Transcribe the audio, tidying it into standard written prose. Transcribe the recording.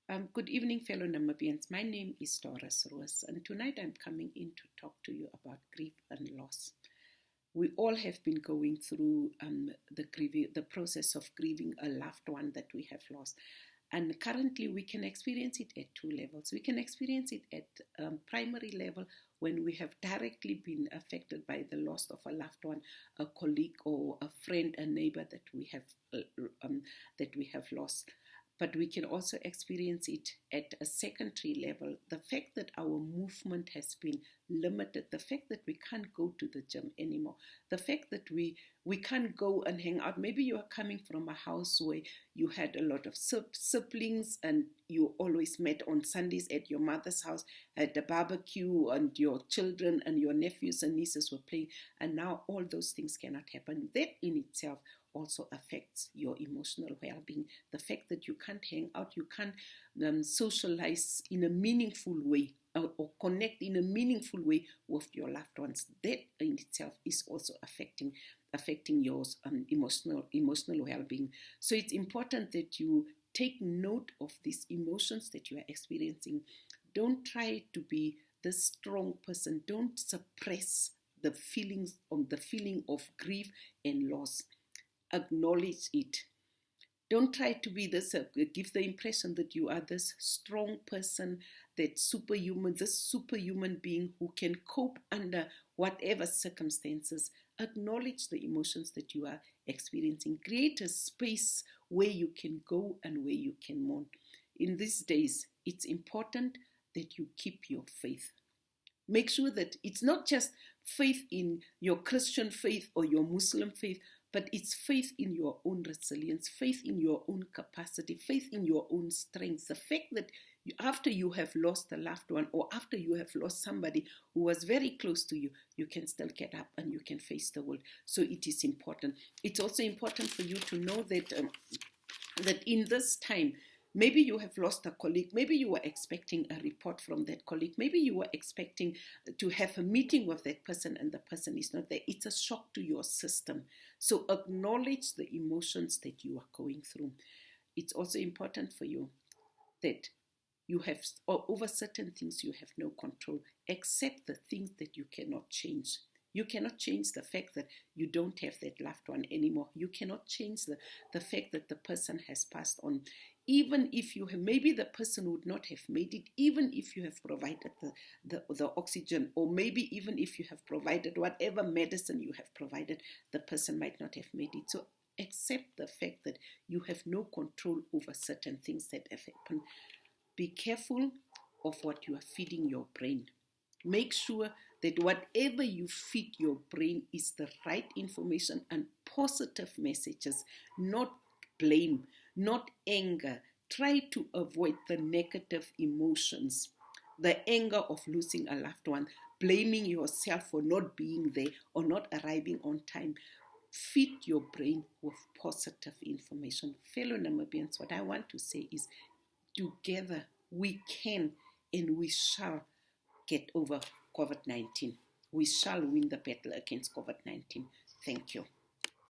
Good evening, fellow Namibians. My name is Doris Roos, and tonight I'm coming in to talk to you about grief and loss. We all have been going through the process of grieving a loved one that we have lost. And currently, we can experience it at two levels. We can experience it at primary level when we have directly been affected by the loss of a loved one, a colleague or a friend, a neighbor that we have lost. But we can also experience it at a secondary level. The fact that our movement has been limited, the fact that we can't go to the gym anymore, the fact that we can't go and hang out. Maybe you are coming from a house where you had a lot of siblings and you always met on Sundays at your mother's house at the barbecue, and your children and your nephews and nieces were playing, and now all those things cannot happen. That in itself also affects your emotional well-being. The fact that you can't hang out, you can't socialize in a meaningful way or connect in a meaningful way with your loved ones. That in itself is also affecting your emotional well-being. So it's important that you take note of these emotions that you are experiencing. Don't try to be the strong person. Don't suppress the feeling of grief and loss. Acknowledge it. Don't try to be give the impression that you are this strong person, this superhuman being who can cope under whatever circumstances. Acknowledge the emotions that you are experiencing. Create a space where you can go and where you can mourn. In these days, it's important that you keep your faith. Make sure that it's not just faith in your Christian faith or your Muslim faith, but it's faith in your own resilience, faith in your own capacity, faith in your own strength. The fact that after you have lost a loved one or after you have lost somebody who was very close to you, you can still get up and you can face the world. So it is important. It's also important for you to know that in this time, maybe you have lost a colleague. Maybe you were expecting a report from that colleague. Maybe you were expecting to have a meeting with that person and the person is not there. It's a shock to your system. So acknowledge the emotions that you are going through. It's also important for you that you have, over certain things you have no control, except the things that you cannot change. You cannot change the fact that you don't have that loved one anymore. You cannot change the fact that the person has passed on. Even if you have, maybe the person would not have made it, even if you have provided the oxygen, or maybe even if you have provided whatever medicine you have provided, the person might not have made it. So accept the fact that you have no control over certain things that have happened. Be careful of what you are feeding your brain. Make sure that whatever you feed your brain is the right information and positive messages, not blame, not anger. Try to avoid the negative emotions, the anger of losing a loved one, blaming yourself for not being there or not arriving on time. Feed your brain with positive information. Fellow Namibians, what I want to say is, together we can and we shall get over COVID-19. We shall win the battle against COVID-19. Thank you.